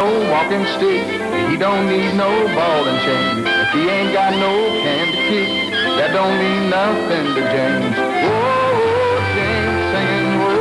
no walking stick. He don't need no ball and chain. If he ain't got no can to kick, that don't mean nothing to James. Whoa, James singing, whoa,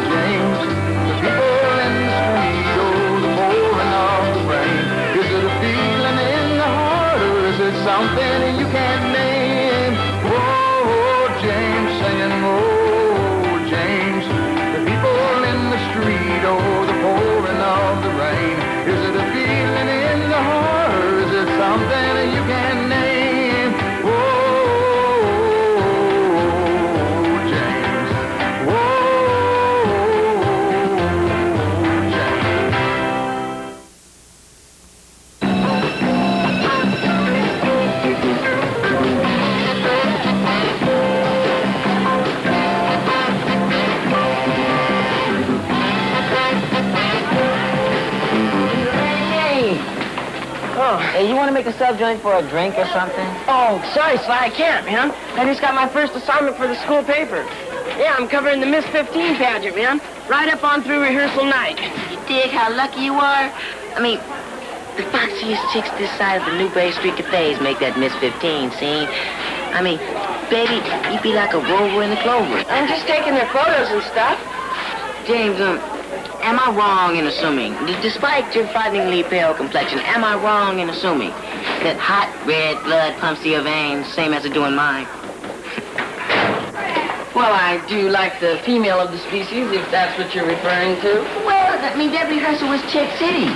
James. The people in the street, oh, the pouring of the rain. Is it a feeling in the heart, or is it something you can't name? Whoa, James singing, whoa, James. The people in the street, oh, the pouring of the rain. Is it a feeling in the heart, or is it something you can't name? Whoa, James. Whoa, James. Hey, you want to make a sub joint for a drink or something? Oh, sorry, Sly, I can't, man. I just got my first assignment for the school paper. Yeah, I'm covering the Miss 15 pageant, man. Right up on through rehearsal night. You dig how lucky you are? I mean, the foxiest chicks this side of the Newberry Street cafes make that Miss 15 scene. I mean, baby, you'd be like a rover in the clover. I'm just taking their photos and stuff. James, am I wrong in assuming, despite your frighteningly pale complexion, am I wrong in assuming that hot red blood pumps to your veins, same as it do in mine? Well, I do like the female of the species, if that's what you're referring to. Well, I mean, that rehearsal was Chick City.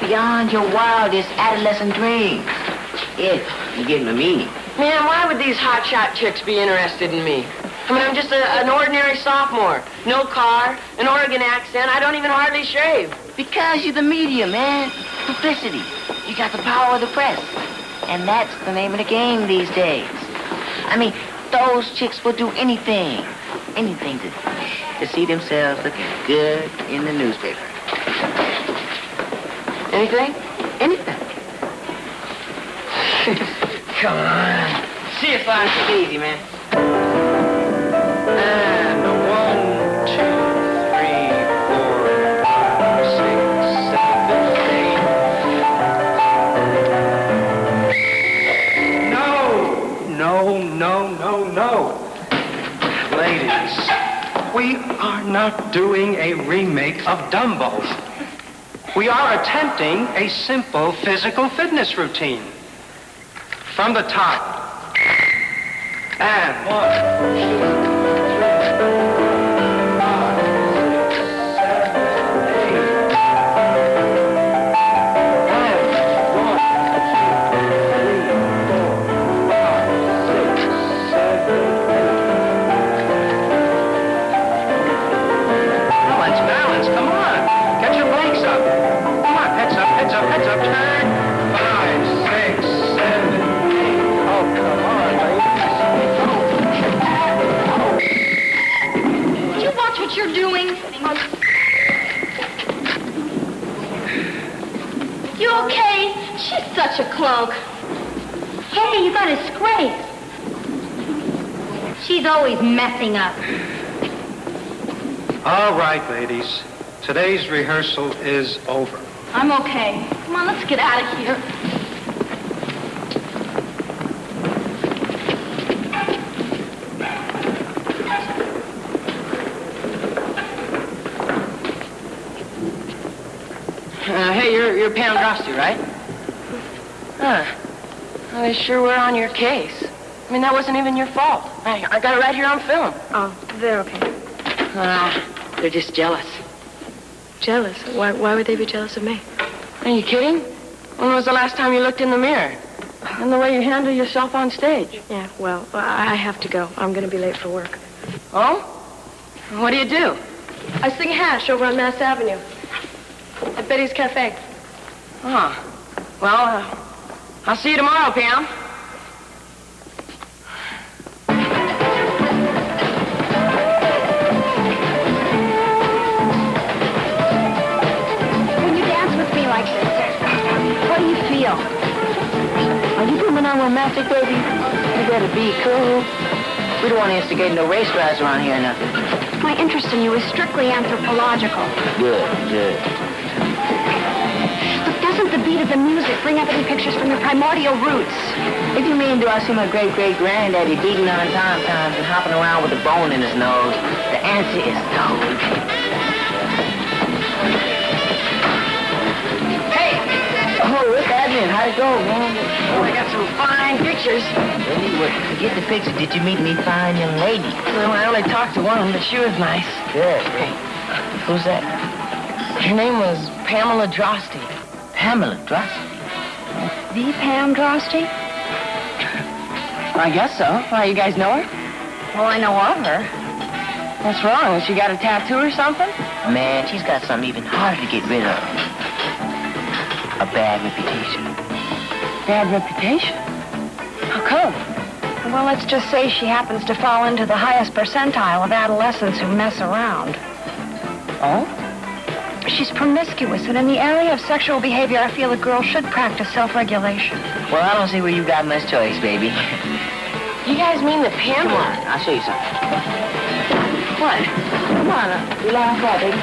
Beyond your wildest adolescent dreams. If you give them a meaning. Man, why would these hotshot chicks be interested in me? I mean, I'm just an ordinary sophomore. No car, an Oregon accent. I don't even hardly shave. Because you're the media, man. Publicity. You got the power of the press. And that's the name of the game these days. I mean, those chicks will do anything. Anything to see themselves looking good in the newspaper. Anything? Anything. Come on. See if I Take it easy, man. And 1, 2, 3, 4, 5, 6, 7, 8. No. Ladies, we are not doing a remake of Dumbo. We are attempting a simple physical fitness routine. From the top. And 1, 2, heads up, turn. 5, 6, 7, 8. Oh, come on, ladies. Would you watch what you're doing? You okay? She's such a clunk. Hey, you got a scrape. She's always messing up. All right, ladies. Today's rehearsal is over. I'm okay. Come on, let's get out of here. Hey, you're Pam Droste, right? Huh. Well, they sure were on your case. I mean, that wasn't even your fault. I got it right here on film. Oh, they're okay. They're just jealous. Jealous? Why would they be jealous of me? Are you kidding? When was the last time you looked in the mirror? And the way you handle yourself on stage. Yeah, well, I have to go. I'm going to be late for work. Oh? What do? I sing hash over on Mass Avenue. At Betty's Cafe. Oh. Well, I'll see you tomorrow, Pam. When you dance with me like this, what do you feel? Are you coming on romantic, baby? You better be cool. We don't want to instigate no race drives around here or nothing. My interest in you is strictly anthropological. Good. with the beat of the music. Bring up any pictures from your primordial roots. If you mean, do I see my great-great-granddaddy beating on tom-toms and hopping around with a bone in his nose, the answer is no. Hey! Oh, what's happening? How'd it go, man? Oh, I got some fine pictures. Really? Well, forget the picture. Did you meet any fine young ladies? Well, I only talked to one, but she was nice. Good, great. Who's that? Her name was Pamela Droste. Pamela Droste. The Pam Droste? I guess so. Why, you guys know her? Well, I know of her. What's wrong? Has she got a tattoo or something? Man, she's got something even harder to get rid of. A bad reputation. Bad reputation? How come? Well, let's just say she happens to fall into the highest percentile of adolescents who mess around. Oh? She's promiscuous, and in the area of sexual behavior, I feel a girl should practice self-regulation. Well, I don't see where you got much choice, baby. You guys mean the Pam? Come on, I'll show you something. What? Come on, you line up, baby.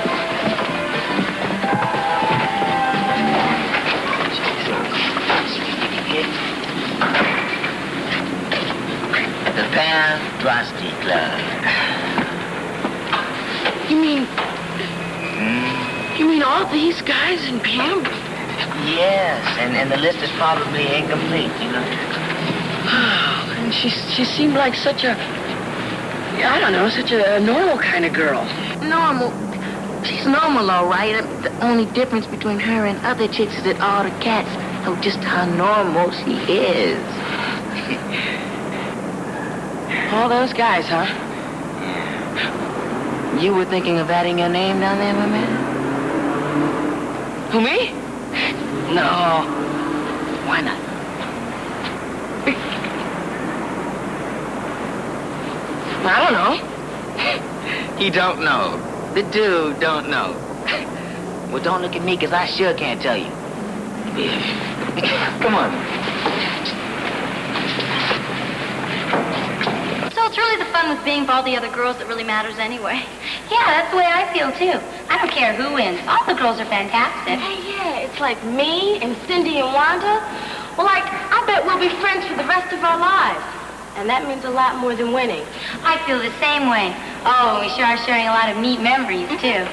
The Pam Droste Club. You mean... You mean all these guys in Pam? Yes, and the list is probably incomplete, you know. Oh, and she seemed like such a... I don't know, such a normal kind of girl. Normal. She's normal, all right. The only difference between her and other chicks is that all the cats know just how normal she is. All those guys, huh? You were thinking of adding your name down there, my man? Who, me? No. Why not? I don't know. He don't know. The dude don't know. Well, don't look at me, because I sure can't tell you. Come on. So it's really the fun with being with all the other girls that really matters anyway. Yeah, that's the way I feel, too. I don't care who wins. All the girls are fantastic. Hey, yeah, it's like me and Cindy and Wanda. Well, like, I bet we'll be friends for the rest of our lives. And that means a lot more than winning. I feel the same way. Oh, we sure are sharing a lot of neat memories, too.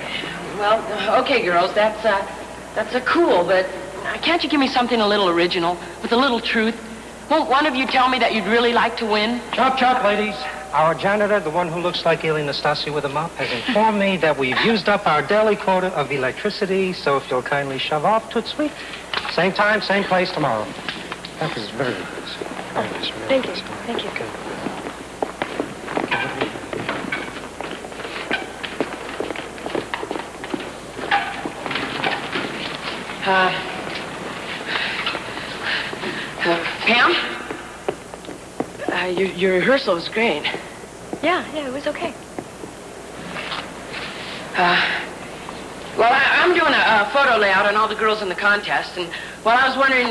Well, okay, girls, that's a cool, but can't you give me something a little original, with a little truth? Won't one of you tell me that you'd really like to win? Chop, chop, ladies. Our janitor, the one who looks like Eli Nastasi with a mop, has informed me that we've used up our daily quota of electricity, so if you'll kindly shove off, toot sweet. Same time, same place tomorrow. That was very nice. Very nice. Thank you. Thank you. Okay. Pam? Your rehearsal was great. Yeah, it was okay. Well, I'm doing a photo layout on all the girls in the contest, and, well, I was wondering,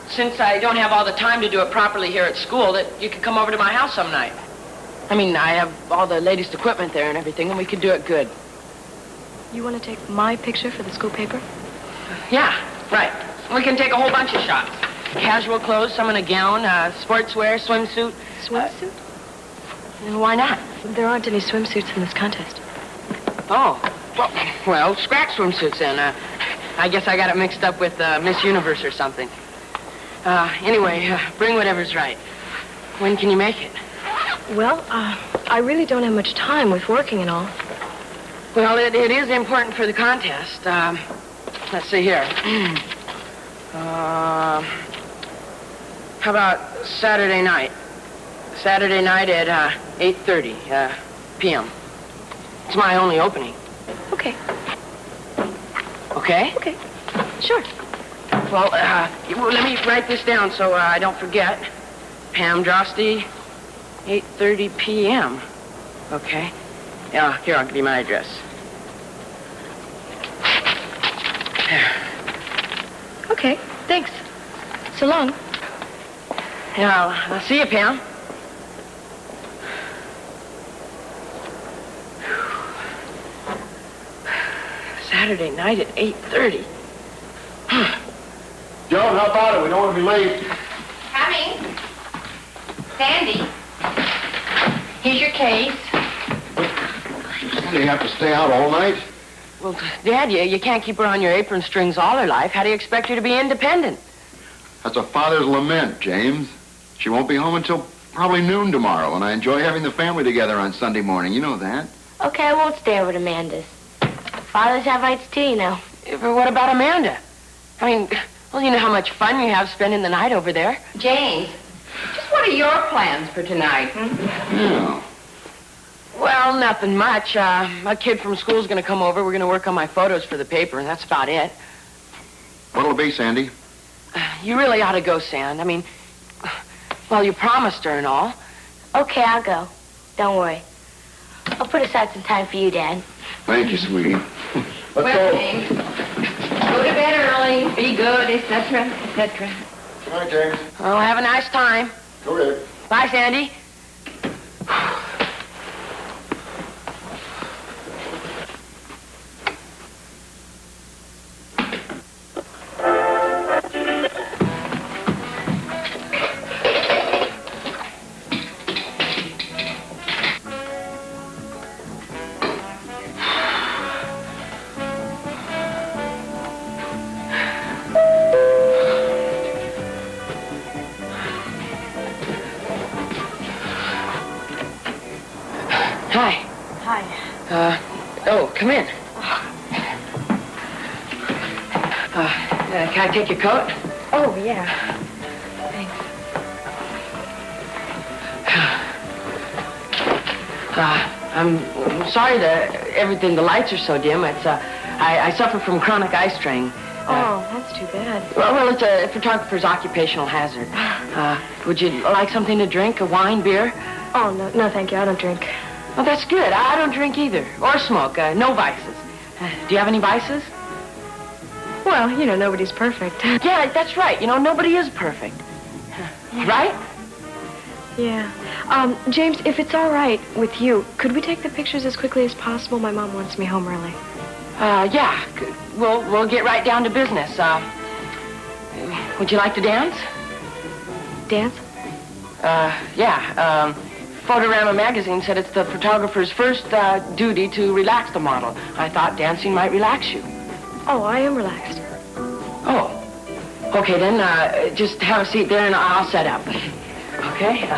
since I don't have all the time to do it properly here at school, that you could come over to my house some night. I mean, I have all the latest equipment there and everything, and we could do it good. You want to take my picture for the school paper? Yeah, right. We can take a whole bunch of shots. Casual clothes, some in a gown, sportswear, swimsuit. Swimsuit? And why not? There aren't any swimsuits in this contest. Oh, well, scratch swimsuits then. I guess I got it mixed up with Miss Universe or something. Anyway, bring whatever's right. When can you make it? Well, I really don't have much time with working and all. Well, it is important for the contest. Let's see here. How about Saturday night? Saturday night at 8:30 p.m. It's my only opening. Okay. Okay? Okay. Sure. Well, let me write this down so I don't forget. Pam Droste, 8:30 p.m. Okay. Yeah, here, I'll give you my address. Okay, thanks. So long. Yeah, I'll see you, Pam. Saturday night at 8:30. Sheldon, how about it? We don't want to be late. Coming. Sandy. Here's your case. Do you have to stay out all night? Well, Dad, you can't keep her on your apron strings all her life. How do you expect her to be independent? That's a father's lament, James. She won't be home until probably noon tomorrow, and I enjoy having the family together on Sunday morning. You know that. Okay, I won't stay over at Amanda's. Fathers have rights too, you know. But what about Amanda? I mean, well, you know how much fun you have spending the night over there. James, just what are your plans for tonight? Yeah. Well, nothing much. A kid from school's going to come over. We're going to work on my photos for the paper, and that's about it. What'll it be, Sandy? You really ought to go, Sand. I mean, well, you promised her and all. Okay, I'll go. Don't worry. I'll put aside some time for you, Dad. Thank you, sweetie. Let's Well, go. James, go to bed early, be good, etc., etc. All right, James. Oh, have a nice time. Go ahead. Bye, Sandy. Hi. Hi. Oh, come in. Can I take your coat? Oh, yeah. Thanks. I'm sorry that the lights are so dim. It's, I suffer from chronic eye strain. Oh, that's too bad. Well, it's a photographer's occupational hazard. Would you like something to drink? A wine, beer? Oh, no, thank you. I don't drink. Oh, that's good. I don't drink either. Or smoke. No vices. Do you have any vices? Well, you know, nobody's perfect. Yeah, that's right. You know, nobody is perfect. Right? Yeah. James, if it's all right with you, could we take the pictures as quickly as possible? My mom wants me home early. Yeah. We'll get right down to business. Would you like to dance? Dance? Yeah. Photorama magazine said it's the photographer's first duty to relax the model. I thought dancing might relax you. Oh, I am relaxed. Oh. Okay, then, just have a seat there and I'll set up. Okay?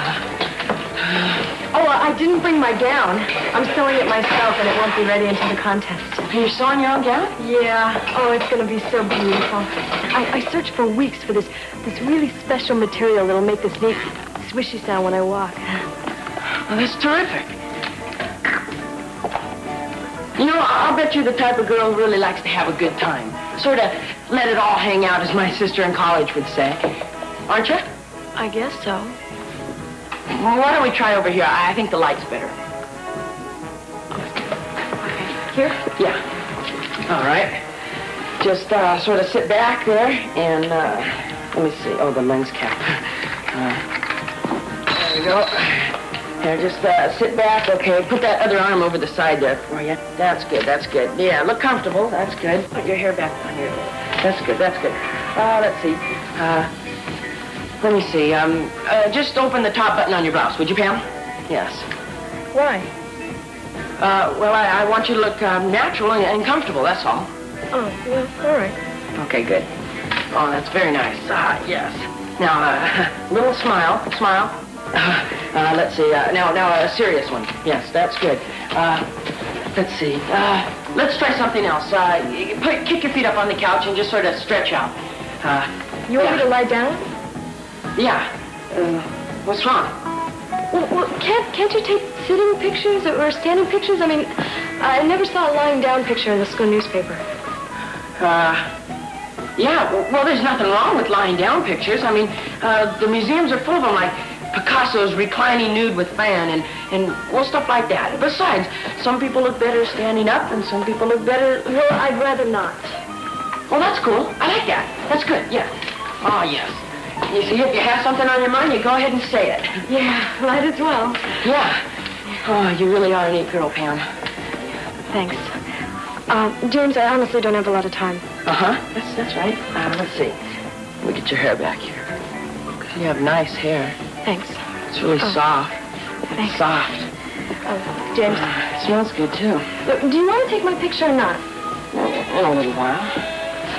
Oh, I didn't bring my gown. I'm sewing it myself, and it won't be ready until the contest. You're sewing your own gown? Yeah. Oh, it's going to be so beautiful. I searched for weeks for this really special material that'll make this neat swishy sound when I walk. Well, that's terrific. You know, I'll bet you're the type of girl who really likes to have a good time. Sort of let it all hang out, as my sister in college would say. Aren't you? I guess so. Well, why don't we try over here? I think the light's better. Okay. Here? Yeah. All right. Just sort of sit back there and, let me see. Oh, the lens cap. There we go. Here, just sit back. Okay, put that other arm over the side there for you. That's good, that's good. Yeah, look comfortable. That's good. Put your hair back on here. That's good, that's good. Let's see. Let me see. Just open the top button on your blouse, would you, Pam? Yes. Why? Well, I want you to look natural and comfortable, that's all. Oh, well, all right. Okay, good. Oh, that's very nice. Yes. Now, a little smile. Smile. Let's see. Now, a serious one. Yes, that's good. Let's see. Let's try something else. Kick your feet up on the couch and just sort of stretch out. You want me to lie down? Yeah. What's wrong? Well, can't you take sitting pictures or standing pictures? I mean, I never saw a lying down picture in the school newspaper. Yeah. Well, there's nothing wrong with lying down pictures. I mean, the museums are full of them, like Picasso's reclining nude with fan and well, stuff like that. Besides, some people look better standing up and some people look better... Well, I'd rather not. Well, that's cool. I like that. That's good, yeah. Oh, yes. You see, if you have something on your mind, you go ahead and say it. Yeah, might as well. Yeah. Oh, you really are a neat girl, Pam. Thanks. James, I honestly don't have a lot of time. Uh-huh. That's right. Let's see. Let me get your hair back here. You have nice hair. Thanks. It's really soft. Thanks. Soft. James. It smells good, too. Look, do you want to take my picture or not? In a little while.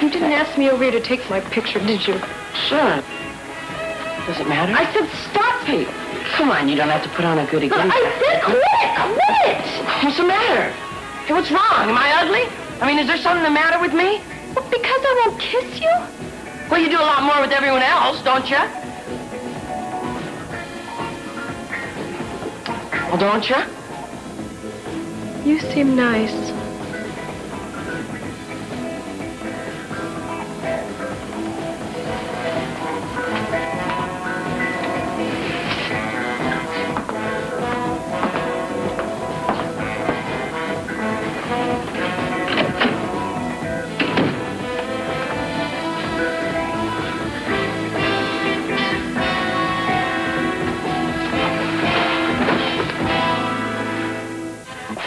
You didn't ask me over here to take my picture, did you? Sure. Does it matter? I said stop. Hey, come on, you don't have to put on a goody goody. I said quit! What's the matter? Hey, what's wrong? Am I ugly? I mean, is there something the matter with me? Well, because I won't kiss you? Well, you do a lot more with everyone else, don't you? Well, don't you? You seem nice.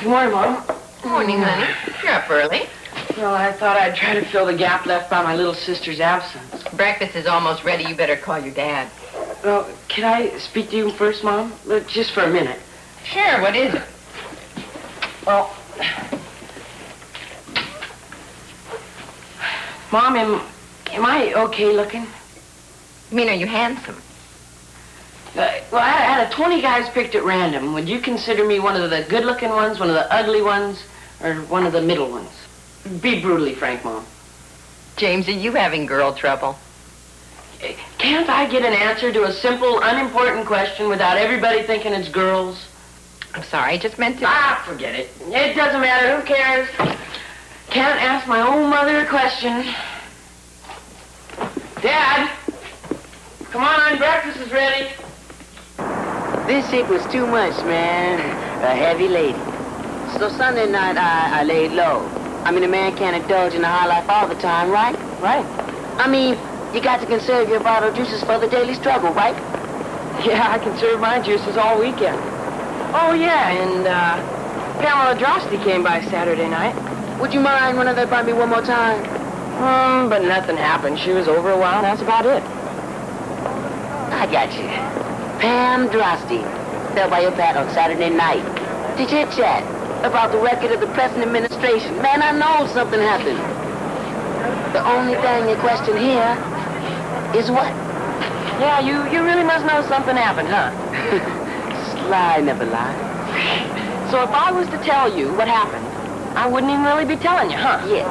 Good morning, Mom. Morning, honey. You're up early. Well, I thought I'd try to fill the gap left by my little sister's absence. Breakfast is almost ready. You better call your dad. Well, can I speak to you first, Mom? Just for a minute. Sure, what is it? Well, Mom, am I okay looking? You mean, are you handsome? Well, I had 20 guys picked at random. Would you consider me one of the good-looking ones, one of the ugly ones, or one of the middle ones? Be brutally frank, Mom. James, are you having girl trouble? Can't I get an answer to a simple, unimportant question without everybody thinking it's girls? I'm sorry, I just meant to... Ah, forget it. It doesn't matter. Who cares? Can't ask my own mother a question. Dad! Come on, breakfast is ready. This shit was too much, man. A heavy lady. So Sunday night, I laid low. I mean, a man can't indulge in the high life all the time, right? Right. I mean, you got to conserve your vital juices for the daily struggle, right? Yeah, I conserve my juices all weekend. Oh, yeah, and, Pamela Droste came by Saturday night. Would you mind running that by me one more time? But nothing happened. She was over a while, and that's about it. I got you. Pam Droste fell by your pad on Saturday night to chit-chat about the record of the present administration. Man, I know something happened. The only thing in question here is what? Yeah, you really must know something happened, huh? Sly never lies. So if I was to tell you what happened, I wouldn't even really be telling you, huh? Yeah.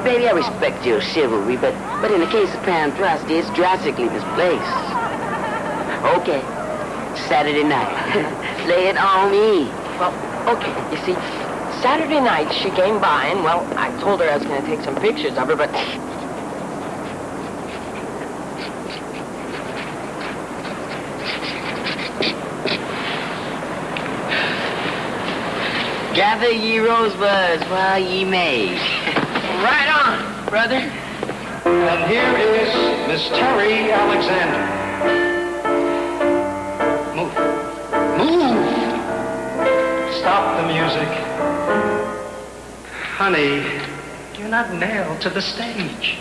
Baby, I respect your chivalry, but in the case of Pam Droste, it's drastically misplaced. Okay. Saturday night. Lay it on me. Well, okay, you see, Saturday night she came by and, well, I told her I was going to take some pictures of her, but... Gather ye rosebuds while ye may. Right on, brother. And here is Miss Teri Alexander. Stop the music. Honey, you're not nailed to the stage.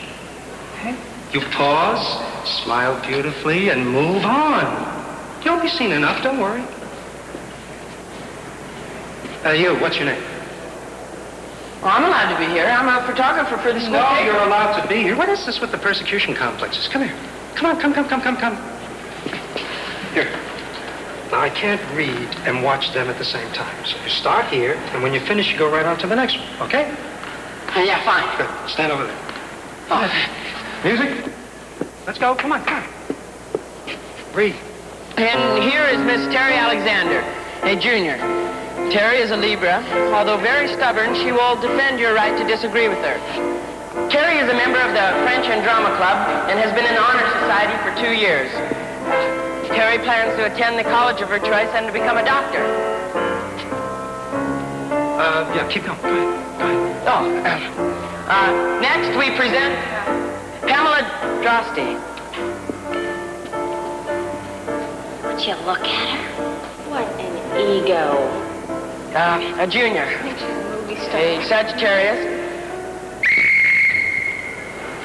Okay? You pause, smile beautifully, and move on. You'll be seen enough, don't worry. You, what's your name? Well, I'm allowed to be here. I'm a photographer for the school No, paper. you're allowed to be here. What is this with the persecution complexes? Come here. Come on, come. Here. Now, I can't read and watch them at the same time. So you start here, and when you finish, you go right on to the next one, okay? Yeah, fine. Good. Stand over there. Oh. Music? Let's go. Come on. Read. And here is Miss Teri Alexander, a junior. Teri is a Libra. Although very stubborn, she will defend your right to disagree with her. Teri is a member of the French and Drama Club and has been in Honor Society for 2 years. Teri plans to attend the college of her choice and to become a doctor. Yeah, keep going. Go ahead. Oh, next we present Pamela Droste. Would you look at her? What an ego. A junior. Movie star. A Sagittarius.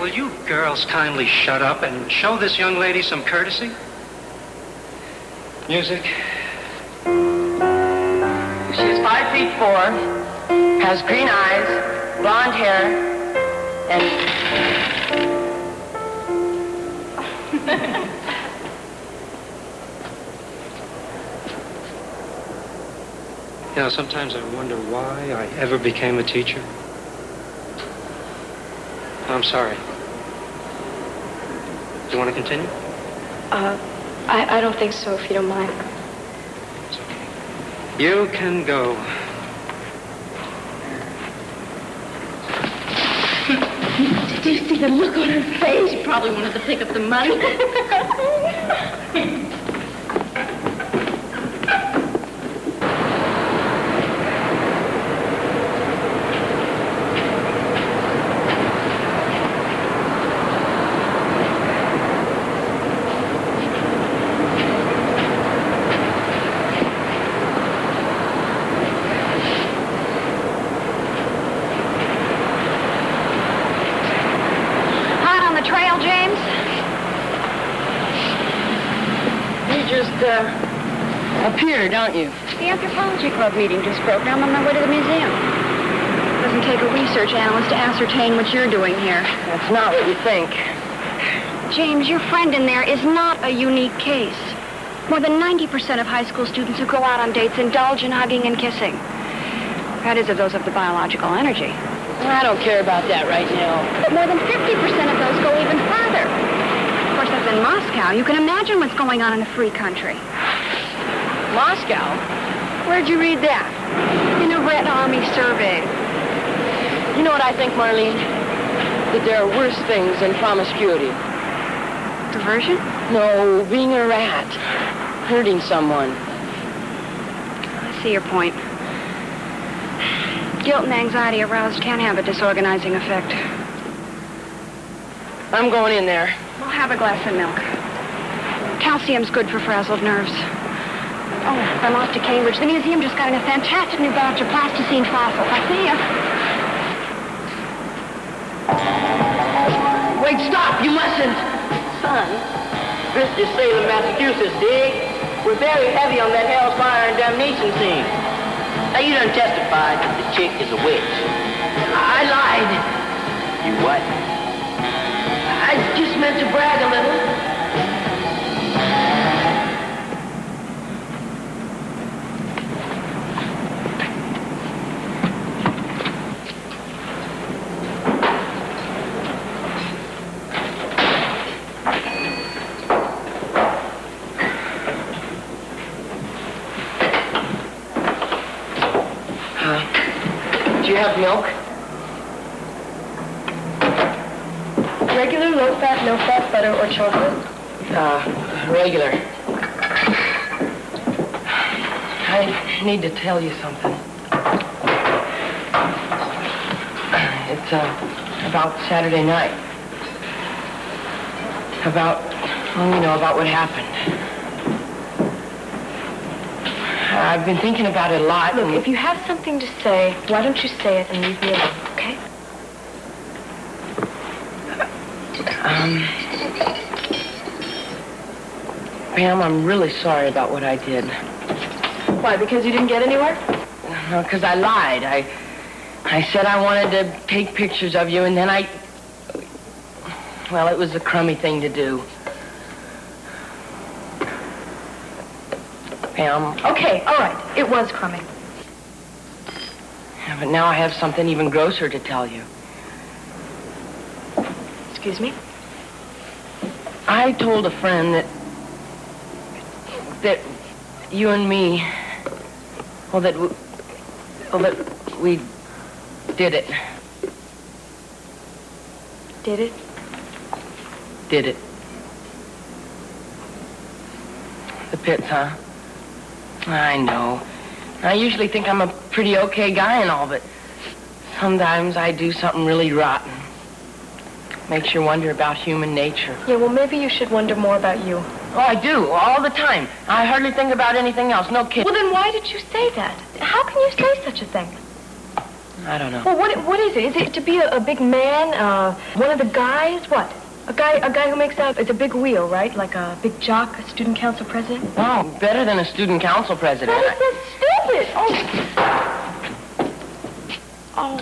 Will you girls kindly shut up and show this young lady some courtesy? Music. She's 5'4", has green eyes, blonde hair, and... You know, sometimes I wonder why I ever became a teacher. I'm sorry. Do you want to continue? I don't think so, if you don't mind. You can go. Did you see the look on her face? She probably wanted to pick up the money. Up here, don't you? The anthropology club meeting just broke. Now I'm on my way to the museum. It doesn't take a research analyst to ascertain what you're doing here. That's not what you think. James, your friend in there is not a unique case. More than 90% of high school students who go out on dates indulge in hugging and kissing. That is, of those of the biological energy. I don't care about that right now. But more than 50% of those go even further. Of course, that's in Moscow. You can imagine what's going on in a free country. Moscow? Where'd you read that? In a Red Army survey. You know what I think, Marlene? That there are worse things than promiscuity. Diversion? No, being a rat. Hurting someone. I see your point. Guilt and anxiety aroused can have a disorganizing effect. I'm going in there. We'll have a glass of milk. Calcium's good for frazzled nerves. Oh, I'm off to Cambridge. The museum just got in a fantastic new batch of plasticine fossils. I'll see ya. Wait, stop! You mustn't! Son, this is Salem, Massachusetts, dig? We're very heavy on that hell's fire and damnation scene. Now, you done testified that the chick is a witch. I lied. You what? I just meant to brag a little. Do you have milk? Regular, low-fat, no-fat, butter, or chocolate? Regular. I need to tell you something. It's, about Saturday night. About, well, you know, about what happened. I've been thinking about it a lot. Look, if you have something to say, why don't you say it and leave me alone, okay? Pam, I'm really sorry about what I did. Why, because you didn't get anywhere? No, because I lied. I said I wanted to take pictures of you, and then well, it was a crummy thing to do. Pam. Okay, all right. It was crummy. Yeah, but now I have something even grosser to tell you. Excuse me? I told a friend that you and me, that we did it. Did it? Did it. The pits, huh? I know. I usually think I'm a pretty okay guy and all, but sometimes I do something really rotten. Makes you wonder about human nature. Yeah, well, maybe you should wonder more about you. Oh, I do, all the time. I hardly think about anything else, no kidding. Well, then why did you say that? How can you say such a thing? I don't know. Well, what is it? Is it to be a big man? One of the guys? What? A guy who makes out it's a big wheel, right? Like a big jock, a student council president? Oh, better than a student council president. That is stupid! Oh.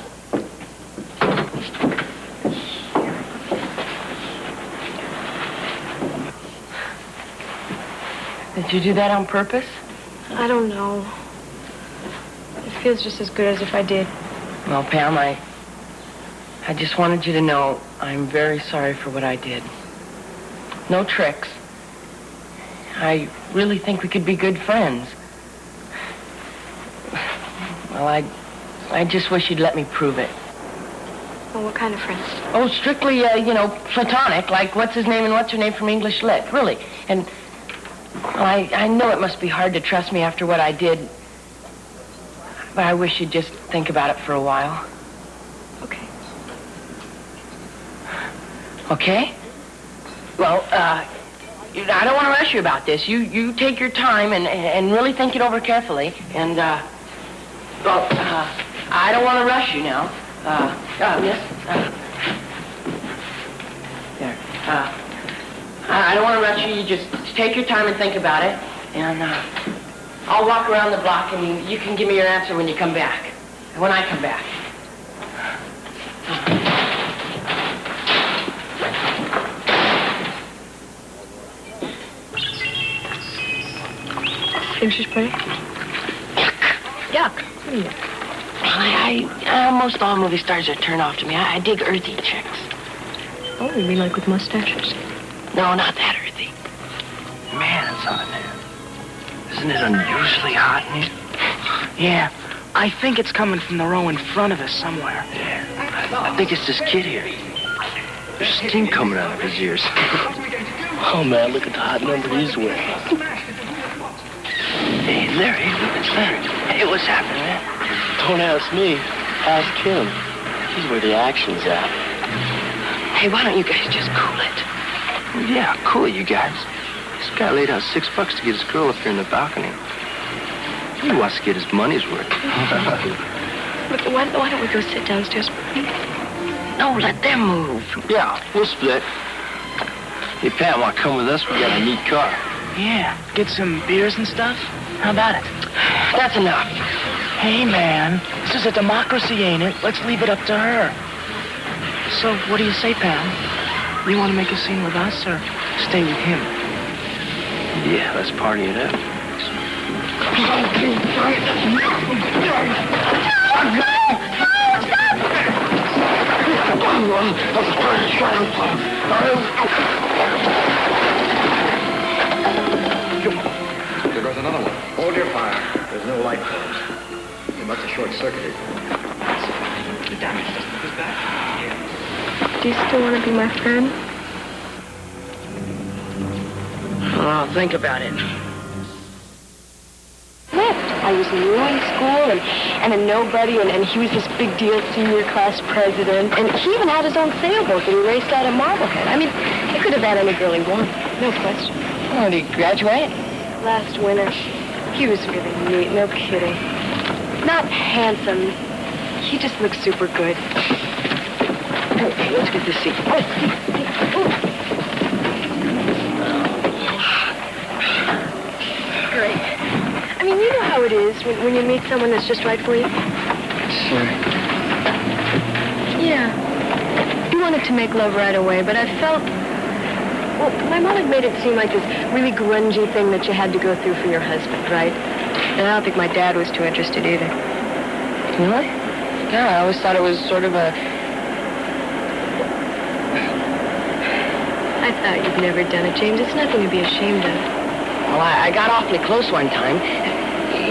Did you do that on purpose? I don't know. It feels just as good as if I did. Well, Pam, I just wanted you to know I'm very sorry for what I did. No tricks. I really think we could be good friends. Well, I just wish you'd let me prove it. Well, what kind of friends? Oh, strictly, platonic, like what's his name and what's her name from English Lit, really. And well, I know it must be hard to trust me after what I did, but I wish you'd just think about it for a while. Okay. Okay? Well, I don't want to rush you about this. You take your time and really think it over carefully. And, I don't want to rush you now. Yes? There. I don't want to rush you. You just take your time and think about it. And, I'll walk around the block and you can give me your answer when you come back. When I come back. Think she's pretty? Yuck. Most all movie stars are turned off to me. I dig earthy chicks. Oh, you mean like with mustaches? No, not that earthy. Man, it's on there. Isn't it unusually hot in here? Yeah, I think it's coming from the row in front of us somewhere. Yeah, I think it's this kid here. There's steam coming out of his ears. Oh, man, look at the hot number he's wearing. Hey, Larry, look, it's Larry. Hey, what's happening, man? Don't ask me. Ask him. He's where the action's at. Hey, why don't you guys just cool it? Well, yeah, cool it, you guys. This guy laid out $6 to get his girl up here in the balcony. He wants to get his money's worth. Look, why don't we go sit downstairs? No, let them move. Yeah, we'll split. Hey, Pat, want to come with us? We got a neat car. Yeah, get some beers and stuff. How about it? That's enough. Hey, man, this is a democracy, ain't it? Let's leave it up to her. So, what do you say, Pam? You want to make a scene with us or stay with him? Yeah, let's party it up. There goes another one. Hold your fire. There's no light bulbs. They must have short-circuited. The damage doesn't look as bad. Do you still want to be my friend? Oh, think about it. I was in Roy's school and a nobody, and he was this big deal senior class president. And he even had his own sailboat that he raced out of Marblehead. I mean, he could have had any girl he wanted, no question. Oh, did he graduate? Last winter. He was really neat, no kidding. Not handsome. He just looked super good. Okay, let's get this seat. Great. I mean, you know how it is when you meet someone that's just right for you? Sure. Yeah. You wanted to make love right away, but I felt... Well, my mom had made it seem like this really grungy thing that you had to go through for your husband, right? And I don't think my dad was too interested either. Really? Yeah, I always thought it was sort of a... I thought you'd never done it, James. It's nothing to be ashamed of. Well, I got awfully close one time.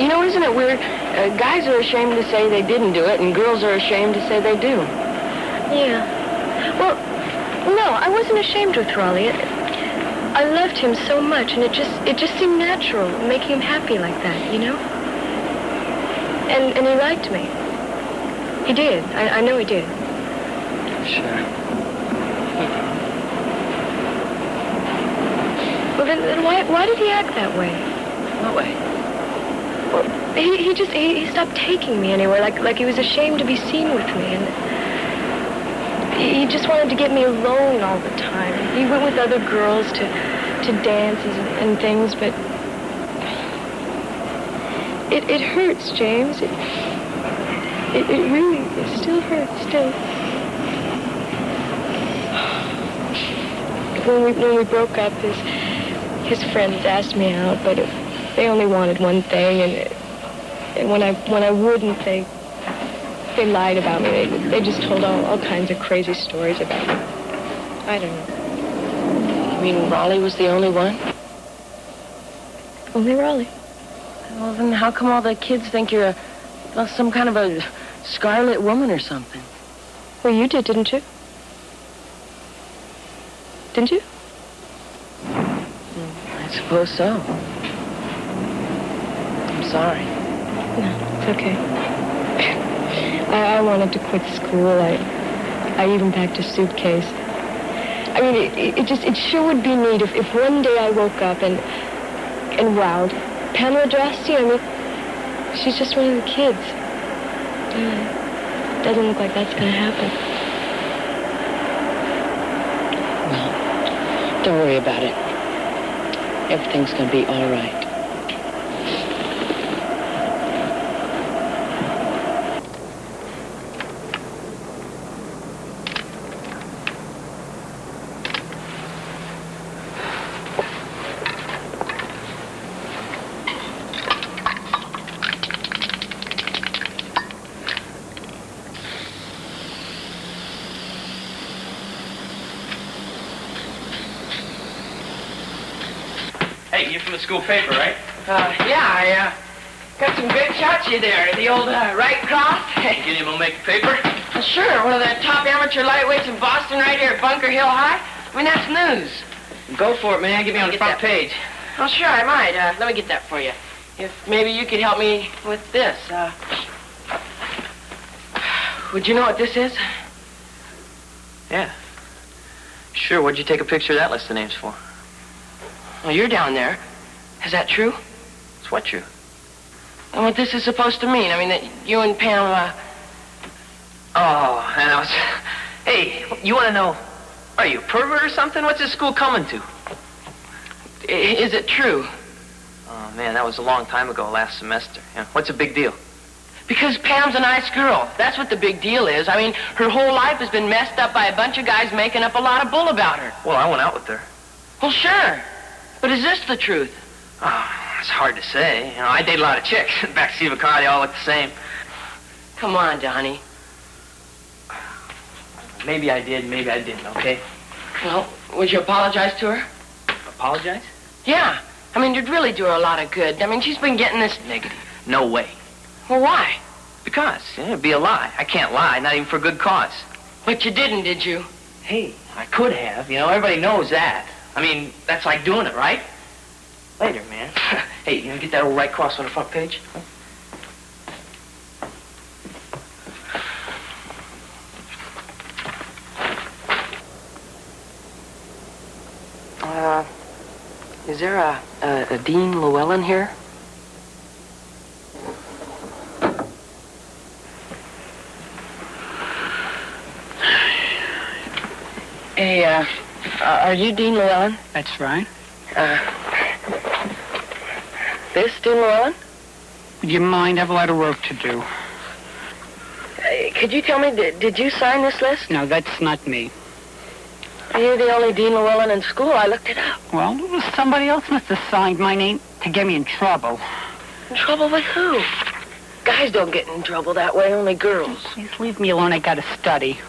You know, isn't it weird? Guys are ashamed to say they didn't do it, and girls are ashamed to say they do. Yeah. Well, no, I wasn't ashamed with Raleigh. I loved him so much, and it just seemed natural, making him happy like that, you know? And he liked me. He did. I know he did. Sure. Well, then why did he act that way? What way? Well, he stopped taking me anywhere, like he was ashamed to be seen with me, and he just wanted to get me alone all the time. He went with other girls to dances and things, but it hurts, James. It really still hurts, still. When we broke up, his friends asked me out, but they only wanted one thing, and when I wouldn't, they lied about me. They just told all kinds of crazy stories about me. I don't know. You mean Raleigh was the only one? Only Raleigh. Well, then how come all the kids think you're some kind of a scarlet woman or something? Well, you did, didn't you? Didn't you? I suppose so. I'm sorry. No, it's okay. I wanted to quit school. I even packed a suitcase. I mean, it sure would be neat if one day I woke up and wow, Pamela Droste, I mean, she's just one of the kids. It doesn't look like that's going to happen. Well, don't worry about it. Everything's going to be all right. Hey, you're from the school paper, right? Yeah, I got some great shots of you there. The old right cross. Can you make a paper? Well, sure, one of the top amateur lightweights in Boston right here at Bunker Hill High. I mean, that's news. Go for it, man. Get me on the front page. Oh, sure, I might. Let me get that for you. If maybe you could help me with this. Would you know what this is? Yeah. Sure, what'd you take a picture of that list of names for? Well, you're down there. Is that true? It's what true? And what this is supposed to mean? I mean, that you and Pam, Oh, and I was... Hey, you want to know... Are you a pervert or something? What's this school coming to? Is it true? Oh, man, that was a long time ago, last semester. Yeah. What's a big deal? Because Pam's a nice girl. That's what the big deal is. I mean, her whole life has been messed up by a bunch of guys making up a lot of bull about her. Well, I went out with her. Well, sure. But is this the truth? Oh, it's hard to say. You know, I date a lot of chicks. Backseat of a car, they all look the same. Come on, Donnie. Maybe I did, maybe I didn't, okay? Well, would you apologize to her? Apologize? Yeah. I mean, you'd really do her a lot of good. I mean, she's been getting this... Negative. No way. Well, why? Because it'd be a lie. I can't lie, not even for a good cause. But you didn't, did you? Hey, I could have. You know, everybody knows that. I mean, that's like doing it, right? Later, man. Hey, you know, get that old right cross on the front page? Is there a Dean Llewellyn here? Hey, are you Dean Llewellyn? That's right. This Dean Llewellyn? Would you mind? I have a lot of work to do. Could you tell me, did you sign this list? No, that's not me. You're the only Dean Llewellyn in school. I looked it up. Well, somebody else must have signed my name to get me in trouble. In trouble with who? Guys don't get in trouble that way, only girls. Please leave me alone. I gotta study.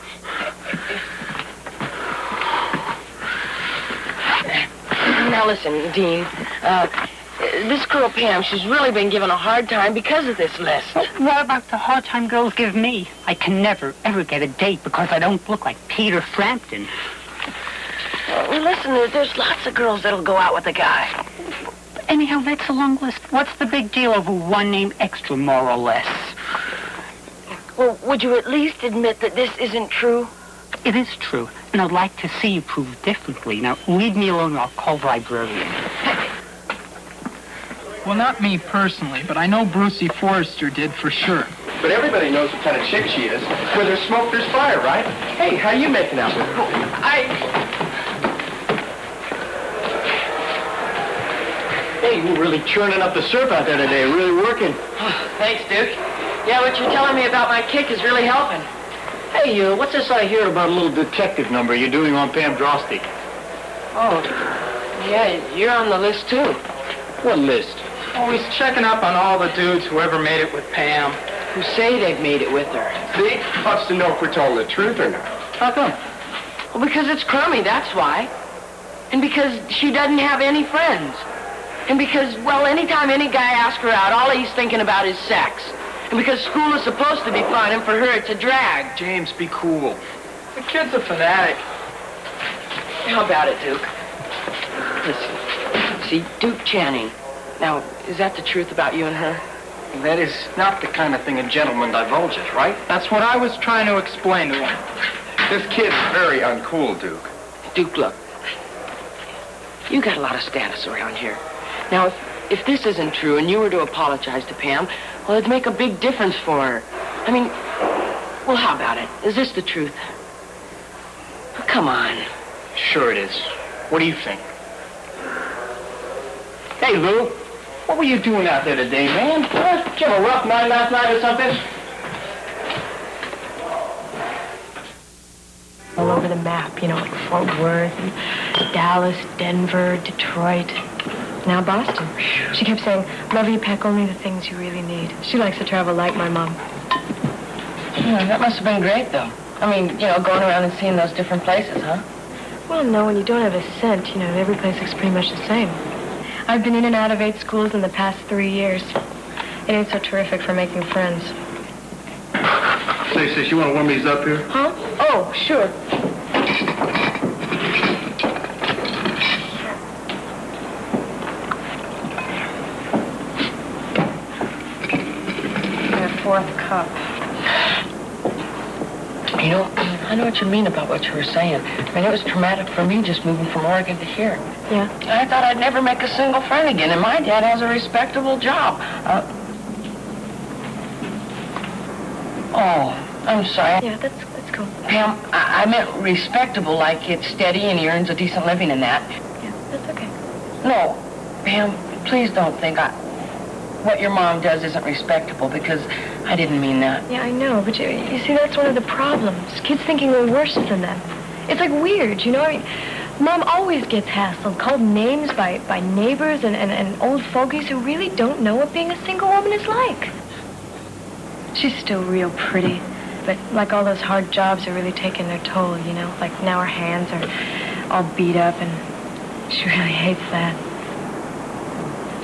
Now listen, Dean. This girl Pam, she's really been given a hard time because of this list. What about the hard time girls give me? I can never, ever get a date because I don't look like Peter Frampton. Well, listen, there's lots of girls that'll go out with a guy. Anyhow, that's a long list. What's the big deal over one name extra, more or less? Well, would you at least admit that this isn't true? It is true, and I'd like to see you prove differently. Now, leave me alone or I'll call the librarian. Well, not me personally, but I know Brucey Forrester did for sure. But everybody knows what kind of chick she is. Where there's smoke, there's fire, right? Hey, how you making out with her? Hey, you're really churning up the surf out there today. Really working. Thanks, Duke. Yeah, what you're telling me about my kick is really helping. Hey, what's this I hear about a little detective number you're doing on Pam Droste? Oh, yeah, you're on the list, too. What list? Oh, he's checking up on all the dudes who ever made it with Pam. Who say they've made it with her. See? Wants to know if we're telling the truth or not. How come? Well, because it's crummy, that's why. And because she doesn't have any friends. And because, well, anytime any guy asks her out, all he's thinking about is sex. And because school is supposed to be fun, and for her it's a drag. James, be cool. The kid's a fanatic. How about it, Duke? Listen, see, Duke Channing. Now, is that the truth about you and her? That is not the kind of thing a gentleman divulges, right? That's what I was trying to explain to him. This kid's very uncool, Duke. Duke, look. You got a lot of status around here. Now, if this isn't true and you were to apologize to Pam, well, it'd make a big difference for her. I mean, well, how about it? Is this the truth? Oh, come on. Sure it is. What do you think? Hey, Lou, what were you doing out there today, man? Huh? Did you have a rough night last night or something? All over the map, you know, like Fort Worth, and Dallas, Denver, Detroit. Now Boston. She kept saying, love you, pack only the things you really need. She likes to travel like my mom. Yeah, that must have been great, though. I mean, you know, going around and seeing those different places, huh? Well, no, when you don't have a cent, you know, every place looks pretty much the same. I've been in and out of 8 schools in the past 3 years. It ain't so terrific for making friends. Say, sis, you want to warm these up here? Huh? Oh, sure. Fourth cup. You know, I know what you mean about what you were saying. I mean, it was traumatic for me just moving from Oregon to here. Yeah? I thought I'd never make a single friend again, and my dad has a respectable job. Oh, I'm sorry. Yeah, that's cool. Pam, I meant respectable, like it's steady and he earns a decent living in that. Yeah, that's okay. No, Pam, please don't think what your mom does isn't respectable, because I didn't mean that. Yeah, I know, but you see, that's one of the problems. Kids thinking we're worse than them. It's like weird, you know? I mean, Mom always gets hassled, called names by neighbors and old fogies who really don't know what being a single woman is like. She's still real pretty, but like all those hard jobs are really taking their toll, you know? Like now her hands are all beat up, and she really hates that.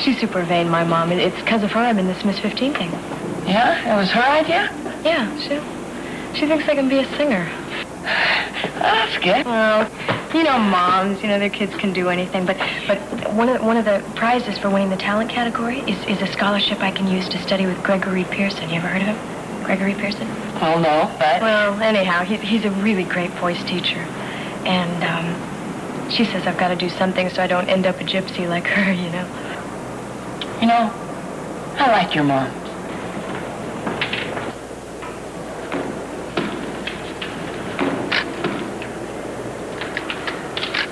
She's super vain, my mom. It's because of her I'm in this Miss 15 thing. Yeah? It was her idea? Yeah, she thinks I can be a singer. That's good. Well, you know, moms, you know, their kids can do anything, but one of the prizes for winning the talent category is a scholarship I can use to study with Gregory Pearson. You ever heard of him? Gregory Pearson? Oh, no, but... Well, anyhow, he's a really great voice teacher. And she says I've got to do something so I don't end up a gypsy like her, you know. You know, I like your mom.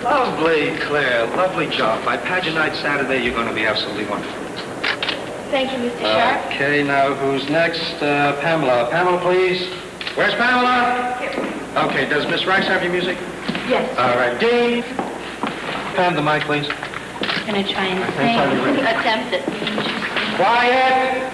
Lovely, Claire. Lovely job. By pageant night Saturday, you're going to be absolutely wonderful. Thank you, Mr. Sharpe. Okay, now who's next? Pamela. Pamela, please. Where's Pamela? Here. Okay, does Miss Rice have your music? Yes. All right, Dean. Pam, the mic, please. I'm going to try and sing. Attempt it. Quiet!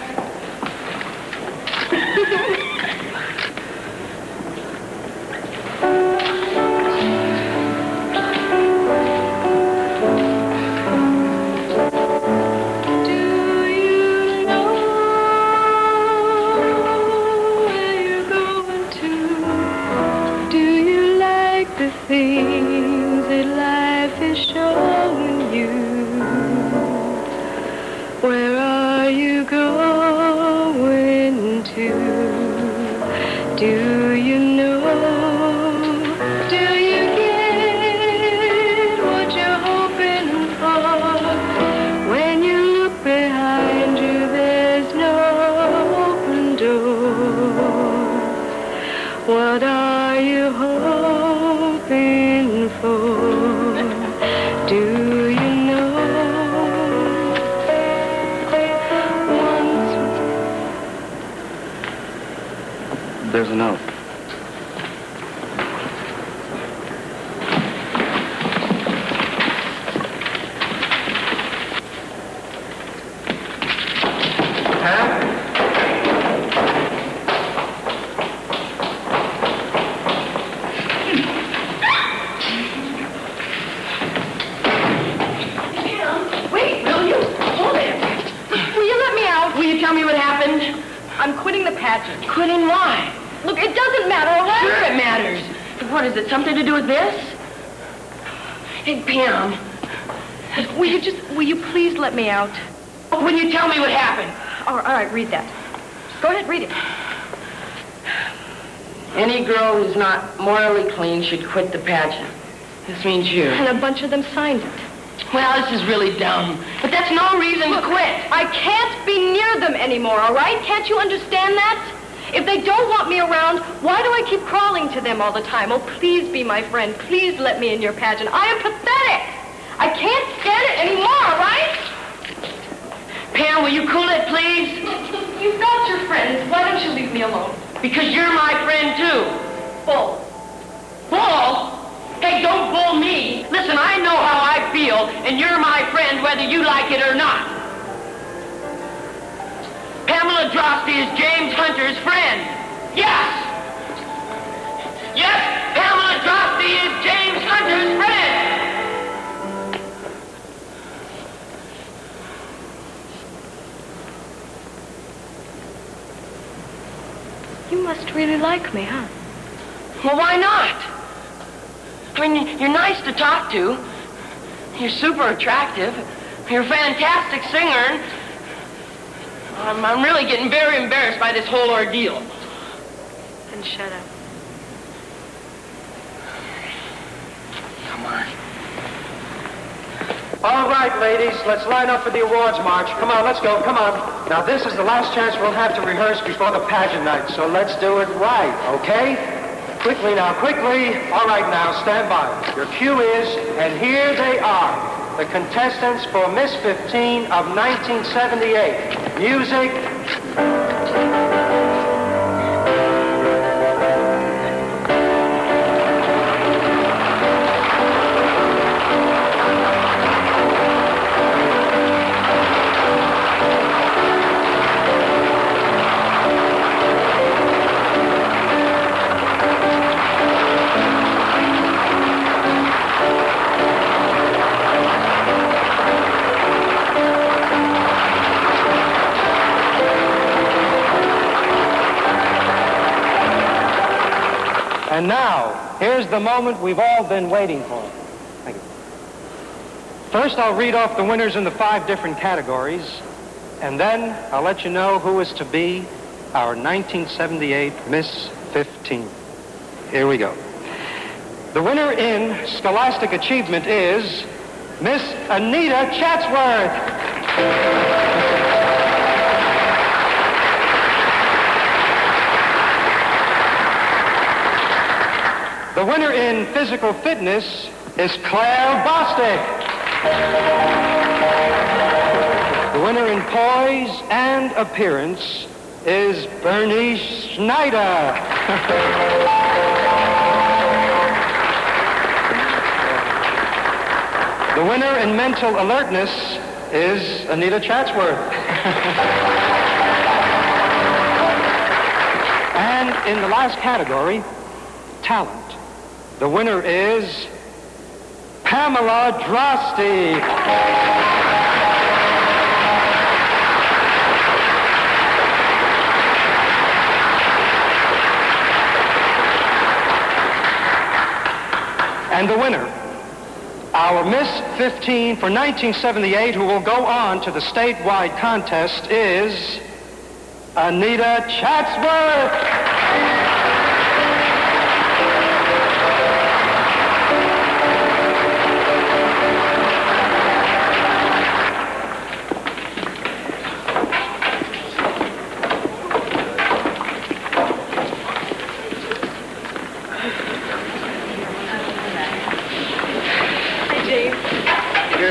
Things that life is showing you. Where are you going to? Do you know? Do you get what you're hoping for when you look behind? What are you hoping for? Do you know? There's a note. Wait, will you? Hold it. Will you let me out? Will you tell me what happened? I'm quitting the pageant. Quitting why? Look, it doesn't matter, all right? Sure it matters. What, is it something to do with this? Hey, Pam. Will you please let me out? Oh, will you tell me what happened? All right, read that. Go ahead, read it. Any girl who's not morally clean should quit the pageant. This means you. And a bunch of them signed it. Well, this is really dumb. But that's no reason to quit. I can't be near them anymore, all right? Can't you understand that? If they don't want me around, why do I keep crawling to them all the time? Oh, please be my friend. Please let me in your pageant. I am pathetic. I can't stand it anymore, all right? Pam, will you cool it, please? You've got your friends. Why don't you leave me alone? Because you're my friend, too. Bull. Bull? Hey, don't bull me. Listen, I know how I feel, and you're my friend whether you like it or not. Pamela Droste is James Hunter's friend. Yes! Yes, Pamela Droste is James Hunter's friend! You must really like me, huh? Well, why not? I mean, you're nice to talk to. You're super attractive. You're a fantastic singer. I'm really getting very embarrassed by this whole ordeal. Then shut up. Come on. All right, ladies, let's line up for the awards march. Come on, let's go, come on. Now, this is the last chance we'll have to rehearse before the pageant night, so let's do it right, okay? Quickly now, quickly. All right, now, stand by. Your cue is, and here they are, the contestants for Miss 15 of 1978. Music. And now, here's the moment we've all been waiting for. Thank you. First, I'll read off the winners in the 5 different categories, and then I'll let you know who is to be our 1978 Miss 15. Here we go. The winner in Scholastic Achievement is Miss Anita Chatsworth. The winner in Physical Fitness is Claire Bostic. The winner in Poise and Appearance is Bernice Schneider. The winner in Mental Alertness is Anita Chatsworth. And in the last category, Talent, the winner is Pamela Droste. And the winner, our Miss 15 for 1978, who will go on to the statewide contest, is Anita Chatsworth.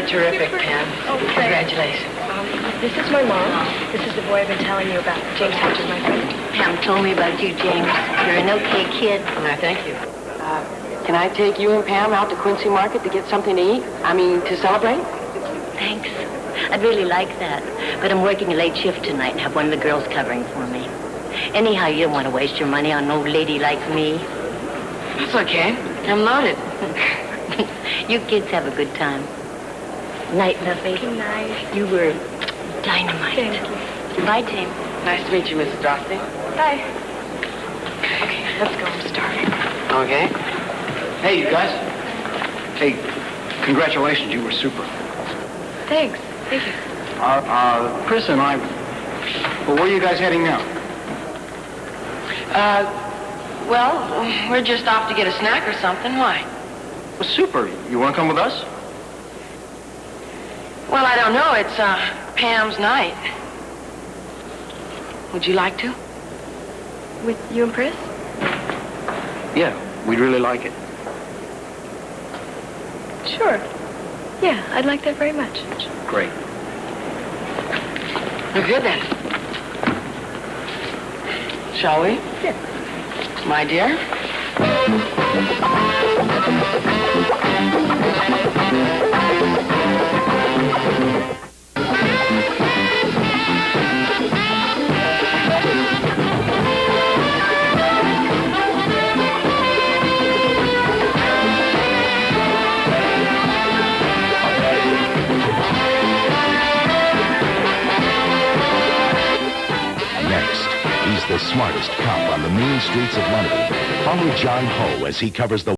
terrific, Pam. Oh, thanks. Congratulations. This is my mom. This is the boy I've been telling you about. James Hodges, my friend. Pam told me about you, James. You're an okay kid. Thank you. Can I take you and Pam out to Quincy Market to get something to eat? To celebrate? Thanks. I'd really like that. But I'm working a late shift tonight and have one of the girls covering for me. Anyhow, you don't want to waste your money on an old lady like me. That's okay. I'm loaded. You kids have a good time. Night, lovely. Good night. You were dynamite. Thank you. Bye, James. Nice to meet you, Mrs. Droste. Bye. Okay, let's go. I'm starving. Okay. Hey, you guys. Hey, congratulations. You were super. Thanks. Thank you. Chris and I... Well, where are you guys heading now? Well, we're just off to get a snack or something. Why? Well, super. You want to come with us? Well, I don't know. It's, Pam's night. Would you like to? With you and Chris? Yeah, we'd really like it. Sure. Yeah, I'd like that very much. Great. Well, good then. Shall we? Yeah. My dear? The smartest cop on the mean streets of London. Follow John Ho as he covers the